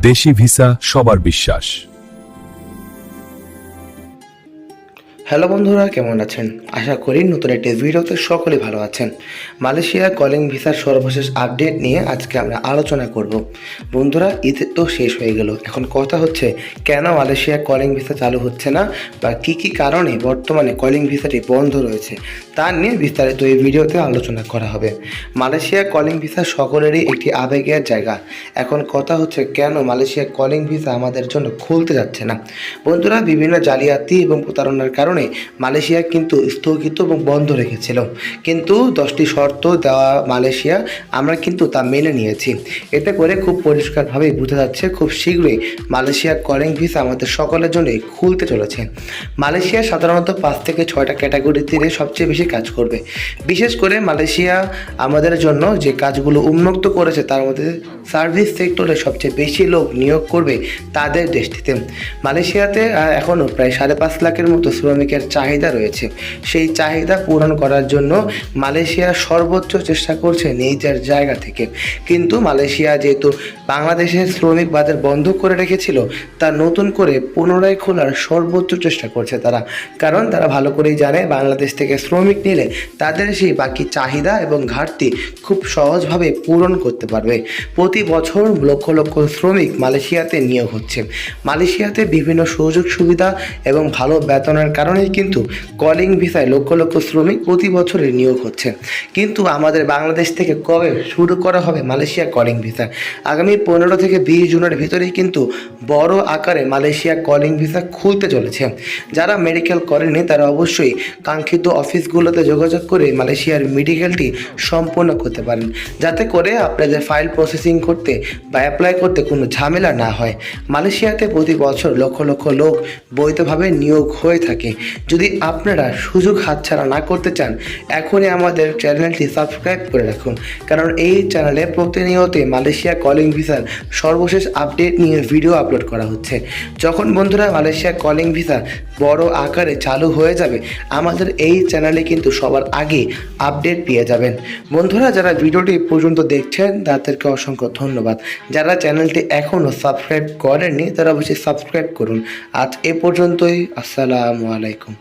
দেশি ভিসা সবার বিশ্বাস। হ্যালো বন্ধুরা, কেমন আছেন? আশা করি নতুন একটি ভিডিওতে সকলে ভালো আছেন। মালয়েশিয়া কলিং ভিসার সর্বশেষ আপডেট নিয়ে আজকে আমরা আলোচনা করব। বন্ধুরা, ঈদ তো শেষ হয়ে গেল। এখন কথা হচ্ছে কেন মালয়েশিয়া কলিং ভিসা চালু হচ্ছে না বা কী কারণে বর্তমানে কলিং ভিসাটি বন্ধ রয়েছে তা নিয়ে বিস্তারিত এই ভিডিওতে আলোচনা করা হবে। মালয়েশিয়া কলিং ভিসা সকলেরই একটি আবেগের জায়গা। এখন কথা হচ্ছে কেন মালয়েশিয়া কলিং ভিসা আমাদের জন্য খুলতে যাচ্ছে না। বন্ধুরা, বিভিন্ন জালিয়াতি এবং প্রতারণার কারণে মালয়েশিয়া কিন্তু স্থগিত এবং বন্ধ রেখেছিল, কিন্তু 10টি শর্ত দেওয়া মালয়েশিয়া আমরা কিন্তু তা মেনে নিয়েছি। এতে করে খুব পরিষ্কারভাবে বোঝা যাচ্ছে খুব শীঘ্রই মালয়েশিয়া কলিং ভিসা আমাদের সকলের জন্যই খুলতে চলেছে। মালয়েশিয়া সাধারণত 5 থেকে 6টা ক্যাটাগরিতে সবচেয়ে বেশি কাজ করবে। বিশেষ করে মালয়েশিয়া আমাদের জন্য যে কাজগুলো উন্মুক্ত করেছে তার মধ্যে সার্ভিস সেক্টরে সবচেয়ে বেশি লোক নিয়োগ করবে তাদের দেশটিতে। মালয়েশিয়াতে এখনও প্রায় 5.5 লাখের মতো শ্রমিকের চাহিদা রয়েছে। সেই চাহিদা পূরণ করার জন্য মালয়েশিয়া সর্বোচ্চ চেষ্টা করছে নিজের জায়গা থেকে। কিন্তু মালয়েশিয়া যেহেতু বাংলাদেশের শ্রমিক বাজার বন্ধ করে রেখেছিল, তা নতুন করে পুনরায় খোলার সর্বোচ্চ চেষ্টা করছে তারা। কারণ তারা ভালো করেই জানে বাংলাদেশ থেকে শ্রমিক নিলে তাদের সেই বাকি চাহিদা এবং ঘাটতি খুব সহজভাবে পূরণ করতে পারবে। প্রতি বছর লক্ষ লক্ষ শ্রমিক মালয়েশিয়াতে নিয়োগ হচ্ছে। মালয়েশিয়াতে বিভিন্ন সুযোগ সুবিধা এবং ভালো বেতনের কারণেই কিন্তু কলিং ভিসায় লক্ষ লক্ষ শ্রমিক প্রতি বছরে নিয়োগ হচ্ছে। কিন্তু আমাদের বাংলাদেশ থেকে কবে শুরু করা হবে মালয়েশিয়া কলিং ভিসা? আগামী 15 থেকে 20 জুনের ভিতরেই কিন্তু বড় আকারে মালয়েশিয়া কলিং ভিসা খুলতে চলেছে। যারা মেডিকেল করেনি তারা অবশ্যই কাঙ্ক্ষিত অফিসগুলোতে যোগাযোগ করে মালয়েশিয়ার মেডিকেলটি সম্পন্ন করতে পারেন, যাতে করে আপনাদের ফাইল প্রসেসিং করতে বা অ্যাপ্লাই করতে কোনো ঝামেলা না হয়। মালয়েশিয়াতে প্রতি বছর লক্ষ লক্ষ লোক বৈধভাবে নিয়োগ হয়ে থাকে। যদি আপনারা সুযোগ হাতছাড়া না করতে চান, এখনই আমাদের চ্যানেলটি সাবস্ক্রাইব করে রাখুন, কারণ এই চ্যানেলে প্রতিনিয়ত মালয়েশিয়া কলিং ভিসার সর্বশেষ আপডেট নিয়ে ভিডিও আপলোড করা হচ্ছে। যখন বন্ধুরা মালয়েশিয়া কলিং ভিসা বড় আকারে চালু হয়ে যাবে, আমাদের এই চ্যানেলে কিন্তু সবার আগে আপডেট পেয়ে যাবেন। বন্ধুরা, যারা ভিডিওটি পর্যন্ত দেখছেন তাদেরকে অসংখ্য ধন্যবাদ। যারা চ্যানেলটি এখনও সাবস্ক্রাইব করেননি তারা অবশ্যই সাবস্ক্রাইব করুন। আজ এ পর্যন্তই। আসসালামু আলাইকুম।